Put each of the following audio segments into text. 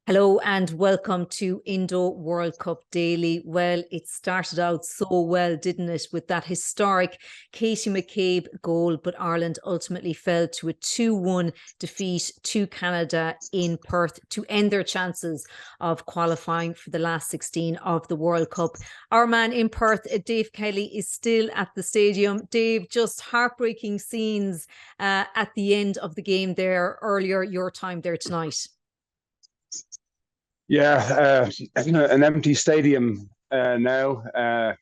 Hello and welcome to Indo World Cup Daily. Well, it started out so well, didn't it, with that historic Katie McCabe goal, but Ireland ultimately fell to a 2-1 defeat to Canada in Perth to end their chances of qualifying for the last 16 of the World Cup. Our man in Perth, Dave Kelly, is still at the stadium. Dave, just heartbreaking scenes at the end of the game there earlier, your time there tonight. Yeah, an empty stadium now, and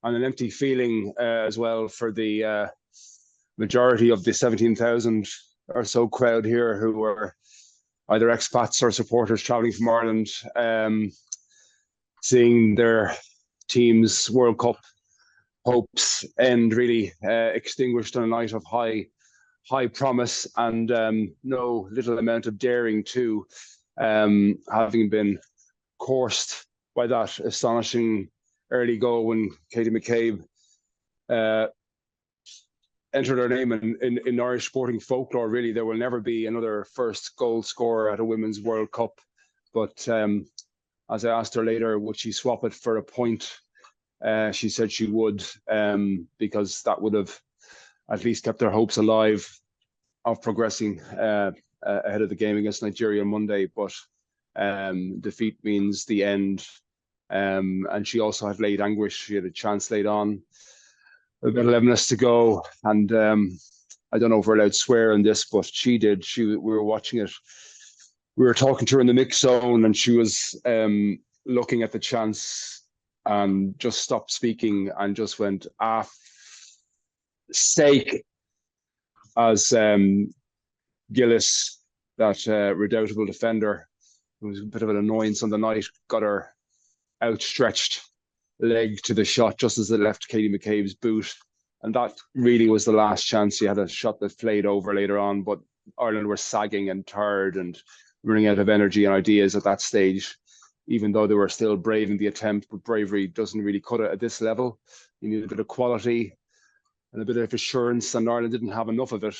an empty feeling as well for the majority of the 17,000 or so crowd here who were either expats or supporters travelling from Ireland, seeing their team's World Cup hopes end really extinguished on a night of high promise and no little amount of daring too. Having been coursed by that astonishing early goal when Katie McCabe entered her name in Irish sporting folklore. Really, there will never be another first goal scorer at a Women's World Cup. But as I asked her later, would she swap it for a point? She said she would, because that would have at least kept her hopes alive of progressing ahead of the game against Nigeria on Monday, but defeat means the end. And she also had late anguish. She had a chance late on, about 11 minutes to go. And I don't know if we're allowed to swear on this, but she did. We were watching it. We were talking to her in the mix zone, and she was looking at the chance and just stopped speaking and just went, sake, as Gillis, that redoubtable defender, who was a bit of an annoyance on the night, got her outstretched leg to the shot just as it left Katie McCabe's boot. And that really was the last chance. She had a shot that flayed over later on, but Ireland were sagging and tired and running out of energy and ideas at that stage, even though they were still brave in the attempt. But bravery doesn't really cut it at this level. You need a bit of quality and a bit of assurance, and Ireland didn't have enough of it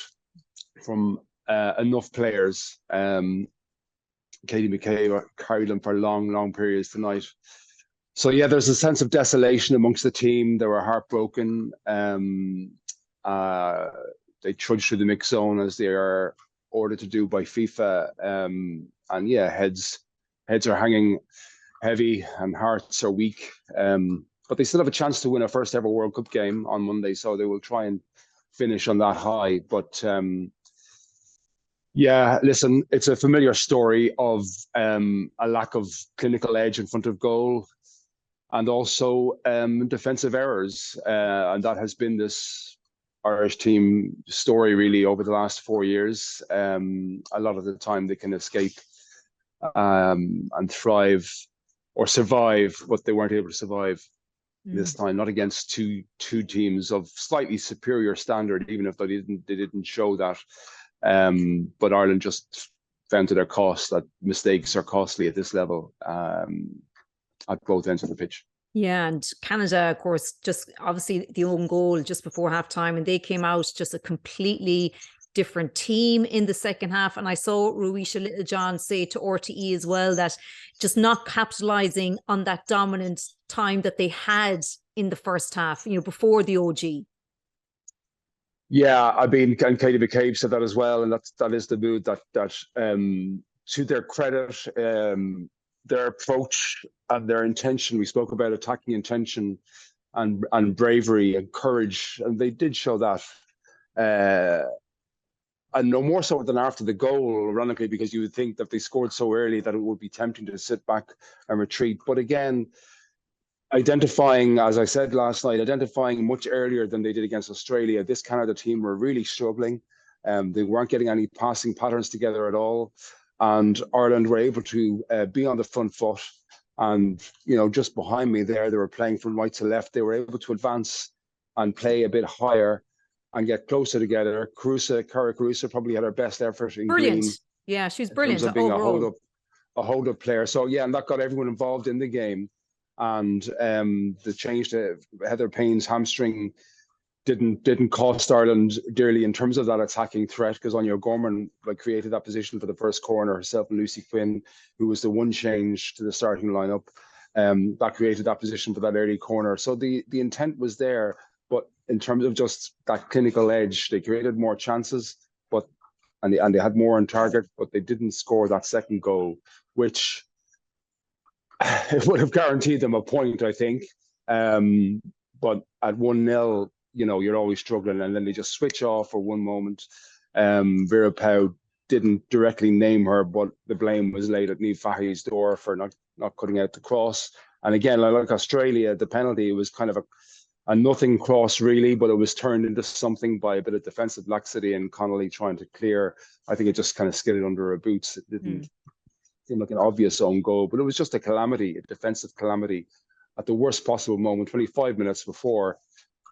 from enough players. Katie McCabe carried them for long periods tonight. So yeah, there's a sense of desolation amongst the team. They were heartbroken. They trudged through the mix zone as they are ordered to do by FIFA. And yeah, heads are hanging heavy and hearts are weak. But they still have a chance to win a first ever World Cup game on Monday, so they will try and finish on that high. But yeah, listen, it's a familiar story of a lack of clinical edge in front of goal, and also defensive errors. And that has been this Irish team story really over the last 4 years. A lot of the time they can escape and thrive or survive, but they weren't able to survive this time, not against two teams of slightly superior standard, even if they didn't show that. But Ireland just found to their cost that mistakes are costly at this level, at both ends of the pitch. Yeah, and Canada, of course, just obviously the own goal just before halftime, and they came out just a completely different team in the second half. And I saw Ruisha Littlejohn say to RTE as well that just not capitalizing on that dominant time that they had in the first half, before the OG. Yeah, I mean, and Katie McCabe said that as well, and that is the mood that to their credit, their approach and their intention. We spoke about attacking intention and bravery and courage, and they did show that. And no more so than after the goal, ironically, because you would think that they scored so early that it would be tempting to sit back and retreat. But again, identifying, as I said last night, identifying much earlier than they did against Australia. This Canada team were really struggling. They weren't getting any passing patterns together at all. And Ireland were able to be on the front foot. And, just behind me there, they were playing from right to left. They were able to advance and play a bit higher and get closer together. Cara Carusa probably had her best effort in brilliant. green. Yeah, she was brilliant. In terms of being a hold-up player. So, yeah, and that got everyone involved in the game. And the change to Heather Payne's hamstring didn't cost Ireland dearly in terms of that attacking threat, because Anya Gorman created that position for the first corner herself, and Lucy Quinn, who was the one change to the starting lineup, that created that position for that early corner. So the intent was there, but in terms of just that clinical edge, they created more chances, and they had more on target, but they didn't score that second goal, which it would have guaranteed them a point, I think. But at 1-0, you're always struggling, and then they just switch off for one moment. Vera Pauw didn't directly name her, but the blame was laid at Niamh Fahey's door for not cutting out the cross. And again, like Australia, the penalty, it was kind of a nothing cross really, but it was turned into something by a bit of defensive laxity and Connolly trying to clear. I think it just kind of skidded under her boots. It didn't seem like an obvious own goal, but it was just a calamity, a defensive calamity at the worst possible moment, 25 minutes before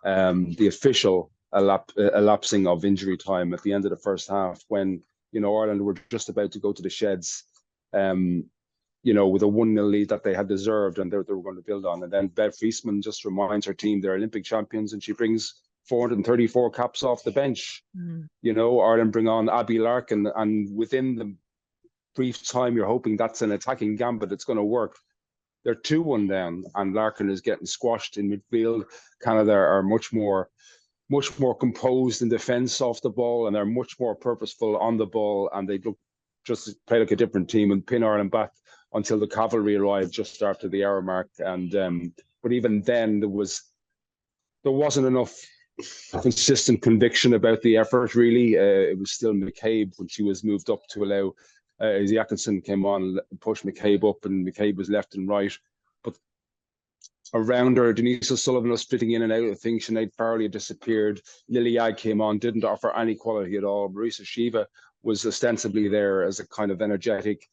the official elapsing of injury time at the end of the first half, when Ireland were just about to go to the sheds, with a 1-0 lead that they had deserved and they were going to build on. And then Bev Friesman just reminds her team they're Olympic champions, and she brings 434 caps off the bench. Ireland bring on Abby Larkin, and within the brief time you're hoping that's an attacking gambit that's going to work, they're 2-1 down, and Larkin is getting squashed in midfield. Canada are much more composed in defence off the ball, and they're much more purposeful on the ball, and they just play like a different team and pin Ireland back until the cavalry arrived just after the hour mark. And but even then there wasn't enough consistent conviction about the effort really. It was still McCabe when she was moved up to allow as Atkinson came on, pushed McCabe up, and McCabe was left and right. But around her, Denise O'Sullivan was fitting in and out of things. Sinead Farley had disappeared. Lily Ag came on, didn't offer any quality at all. Marisa Shiva was ostensibly there as a kind of energetic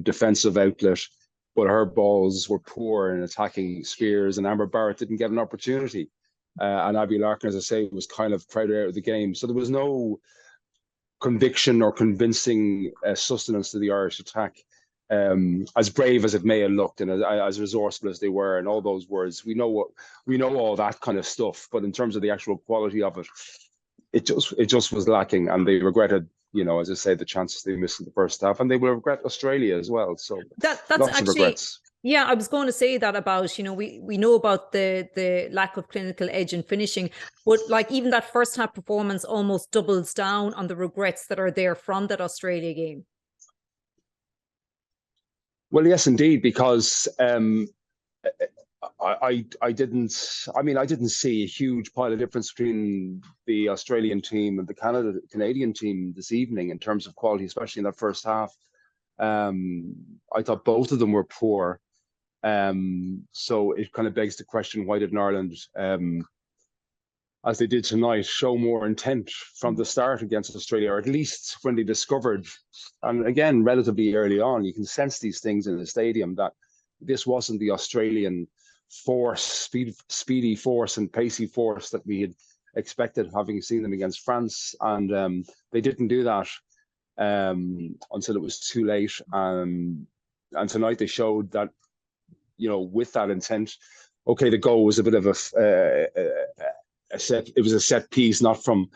defensive outlet, but her balls were poor in attacking spheres, and Amber Barrett didn't get an opportunity. And Abby Larkin, as I say, was kind of crowded out of the game. So there was no conviction or convincing sustenance to the Irish attack. As brave as it may have looked, and as resourceful as they were, and all those words, we know all that kind of stuff. But in terms of the actual quality of it, it just was lacking, and they regretted, as I say, the chances they missed in the first half, and they will regret Australia as well. So that's lots actually, of regrets. Yeah, I was going to say that about, we know about the lack of clinical edge in finishing, but even that first half performance almost doubles down on the regrets that are there from that Australia game. Well, yes, indeed, because I didn't see a huge pile of difference between the Australian team and the Canadian team this evening in terms of quality, especially in that first half. I thought both of them were poor. So it kind of begs the question, why didn't Ireland, as they did tonight, show more intent from the start against Australia, or at least when they discovered, and again, relatively early on, you can sense these things in the stadium, that this wasn't the Australian force, speedy force and pacey force that we had expected, having seen them against France. And they didn't do that until it was too late. And tonight they showed that, with that intent. Okay, the goal was a bit of a set piece, not from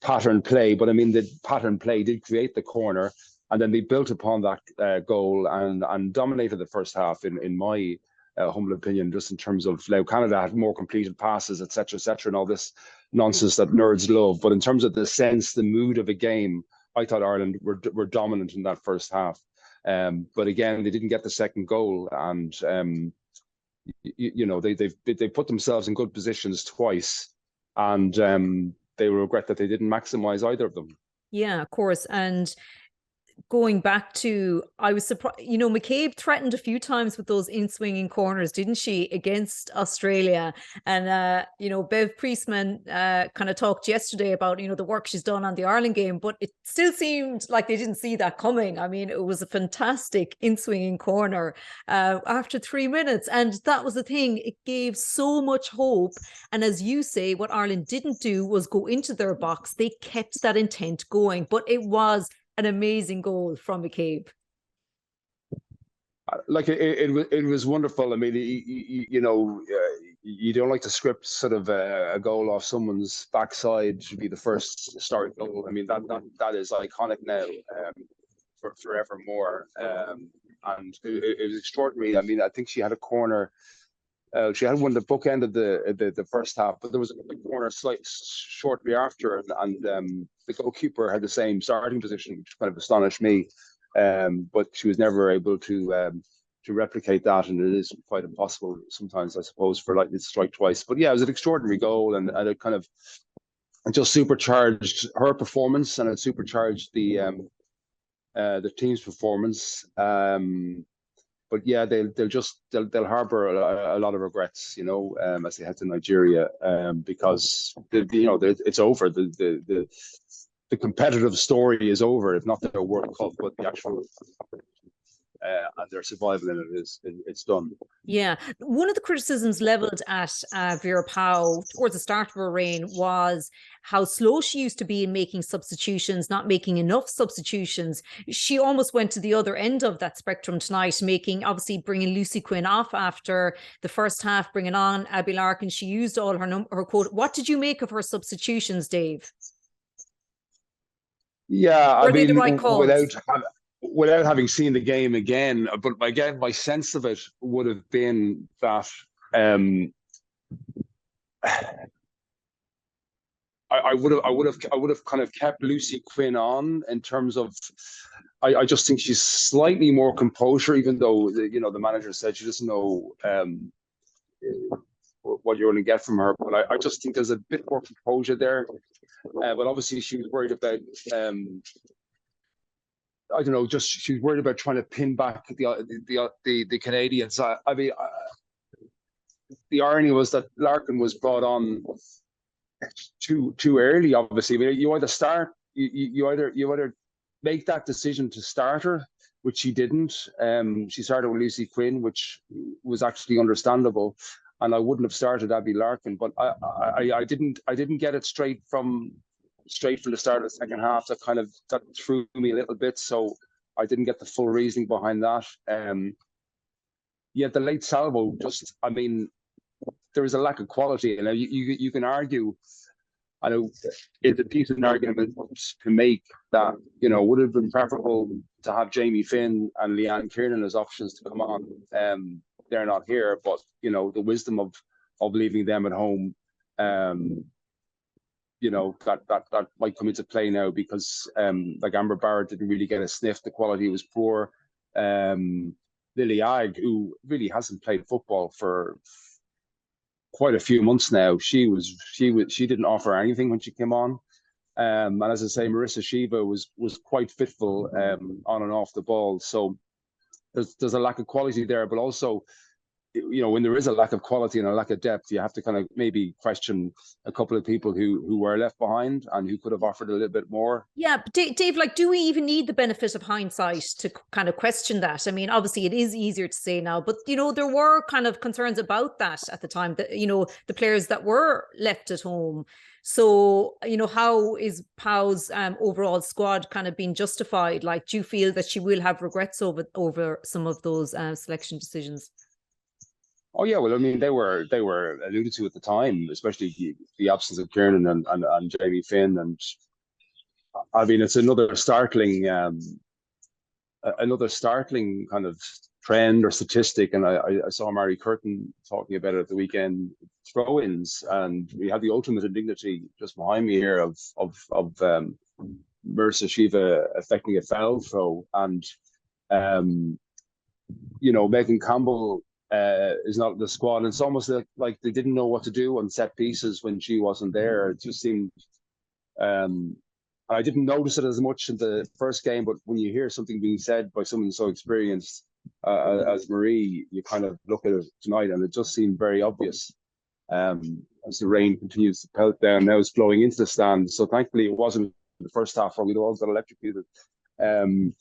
pattern play, but I mean the pattern play did create the corner, and then they built upon that goal and dominated the first half in my humble opinion, just in terms of Canada had more completed passes, etc., and all this nonsense that nerds love. But in terms of the mood of a game, I thought Ireland were dominant in that first half. But again, they didn't get the second goal, and they put themselves in good positions twice, and they will regret that they didn't maximize either of them. Yeah, of course. And going back to, I was surprised, McCabe threatened a few times with those in-swinging corners, didn't she, against Australia? And, Bev Priestman kind of talked yesterday about, the work she's done on the Ireland game, but it still seemed like they didn't see that coming. I mean, it was a fantastic in-swinging corner after 3 minutes. And that was the thing. It gave so much hope. And as you say, what Ireland didn't do was go into their box. They kept that intent going, but it was an amazing goal from McCabe. It was wonderful. I mean, you don't like to script sort of a goal off someone's backside to be the first historic goal. I mean, that is iconic now, for forevermore. And it was extraordinary. I mean, I think she had a corner. She had one that bookended the first half, but there was a corner shortly after, and the goalkeeper had the same starting position, which kind of astonished me. But she was never able to replicate that, and it is quite impossible sometimes, I suppose, for lightning to strike twice. But yeah, it was an extraordinary goal, and it kind of just supercharged her performance, and it supercharged the team's performance. But yeah, they'll harbour a lot of regrets, as they head to Nigeria, because it's over. The competitive story is over, if not their World Cup, but the actual and their survival in it it's done. Yeah. One of the criticisms leveled at Vera Pauw towards the start of her reign was how slow she used to be in making substitutions, not making enough substitutions. She almost went to the other end of that spectrum tonight, obviously bringing Lucy Quinn off after the first half, bringing on Abby Larkin. She used all her quote. What did you make of her substitutions, Dave? Yeah, Were they the right calls? Without having seen the game again, but again, my sense of it would have been that I would have kind of kept Lucy Quinn on in terms of I just think she's slightly more composure, even though the manager said she doesn't know what you're going to get from her. But I just think there's a bit more composure there. But obviously she was worried about I don't know, just she was worried about trying to pin back the Canadians. I mean, the irony was that Larkin was brought on too early. Obviously, I mean, you either make that decision to start her, which she didn't. She started with Lucy Quinn, which was actually understandable, and I wouldn't have started Abby Larkin. But I didn't get it straight from the start of the second half. That threw me a little bit, so I didn't get the full reasoning behind that. Yeah, the late salvo, I mean, there is a lack of quality, and you can argue. I know it's a decent argument to make that would have been preferable to have Jamie Finn and Leanne Kiernan as options to come on. They're not here, but the wisdom of leaving them at home. That might come into play now because like Amber Barrett didn't really get a sniff. The quality was poor. Lily Agg, who really hasn't played football for quite a few months now, she didn't offer anything when she came on. And as I say, Marissa Shiva was quite fitful on and off the ball. So there's a lack of quality there, but also when there is a lack of quality and a lack of depth, you have to kind of maybe question a couple of people who were left behind and who could have offered a little bit more. Yeah, but Dave, do we even need the benefit of hindsight to kind of question that? I mean, obviously it is easier to say now, but there were kind of concerns about that at the time, that the players that were left at home. So, how is Pauw's overall squad kind of being justified? Like, do you feel that she will have regrets over some of those selection decisions? Oh yeah, well, I mean, they were alluded to at the time, especially the absence of Kiernan and Jamie Finn, and I mean, it's another startling kind of trend or statistic. And I saw Mary Curtin talking about it at the weekend. Throw-ins, and we had the ultimate indignity just behind me here of Marissa Shiva affecting a foul throw, and Megan Campbell is not the squad. And it's almost like they didn't know what to do on set pieces when she wasn't there. It just seemed I didn't notice it as much in the first game, but when you hear something being said by someone so experienced as Marie, you kind of look at it tonight, and it just seemed very obvious as the rain continues to pelt down. Now it's flowing into the stand, so thankfully it wasn't the first half where we'd all got electrocuted. There's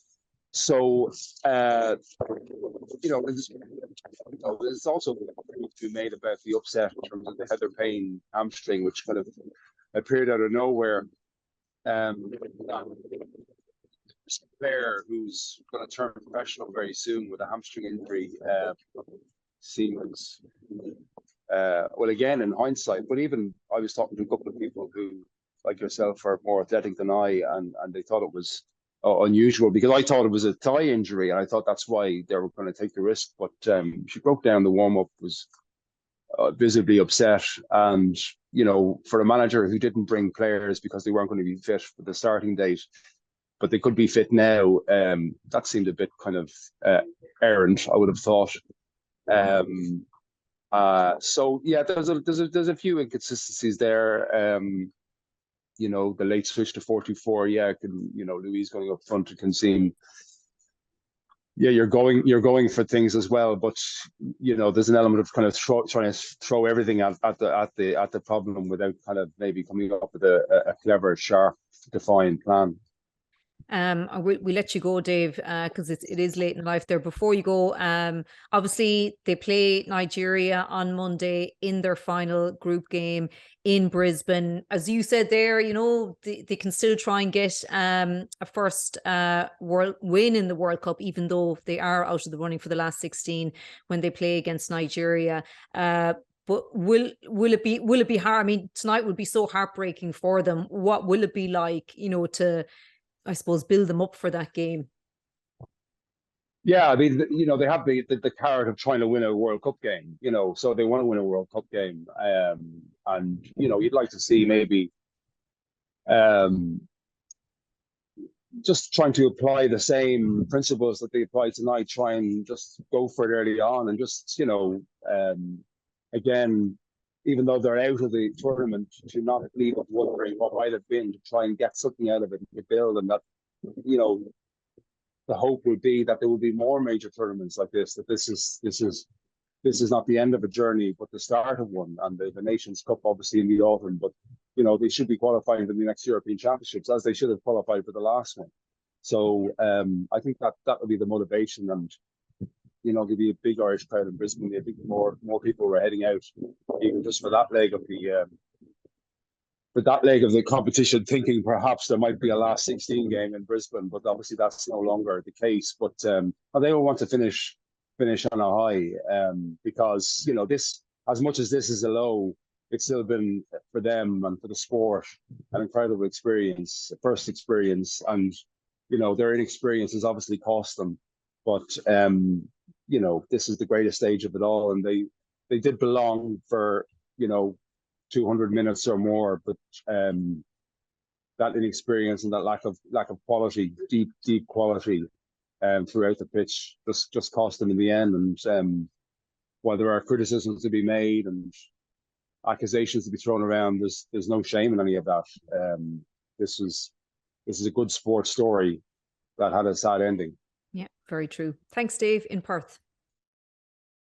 also to be made about the upset in terms of the Heather Payne hamstring, which kind of appeared out of nowhere. Player who's going to turn professional very soon with a hamstring injury seems well, again, in hindsight, but even I was talking to a couple of people who, like yourself, are more athletic than I, and they thought it was unusual, because I thought it was a thigh injury, and I thought that's why they were going to take the risk. But she broke down the warm up, was visibly upset, and for a manager who didn't bring players because they weren't going to be fit for the starting date, but they could be fit now, that seemed a bit kind of errant, I would have thought. So yeah, there's a few inconsistencies there. The late switch to 4-2-4, yeah, Louise going up front, it can seem, yeah, you're going for things as well, but there's an element of kind of trying to throw everything at the problem without kind of maybe coming up with a clever, sharp, defined plan. We let you go, Dave, because it is late in life there. Before you go, obviously they play Nigeria on Monday in their final group game in Brisbane. As you said there, they can still try and get a first world win in the World Cup, even though they are out of the running for the last 16 when they play against Nigeria. But will it be hard? I mean, tonight will be so heartbreaking for them. What will it be like, to, I suppose, build them up for that game? Yeah, I mean, they have the carrot of trying to win a World Cup game, so they want to win a World Cup game. And, you'd like to see maybe just trying to apply the same principles that they applied tonight, try and just go for it early on, and just, again, even though they're out of the tournament, to not leave it wondering what might have been, to try and get something out of it, to build, and that, the hope would be that there will be more major tournaments like this, that this is not the end of a journey, but the start of one. And the Nations Cup, obviously, in the autumn, but they should be qualifying for the next European Championships, as they should have qualified for the last one. So I think that would be the motivation, and there'll be a big Irish crowd in Brisbane. I think more people were heading out, even just for that leg of the competition, thinking perhaps there might be a last 16 game in Brisbane, but obviously that's no longer the case. But they will want to finish on a high, because this, as much as this is a low, it's still been, for them and for the sport, an incredible experience, first experience, and their inexperience has obviously cost them. But this is the greatest stage of it all, and they did belong for 200 minutes or more, but that inexperience and that lack of quality, deep quality, throughout the pitch just cost them in the end. And while there are criticisms to be made and accusations to be thrown around, there's no shame in any of that. This is a good sports story that had a sad ending. Yeah, very true. Thanks, Dave, in Perth.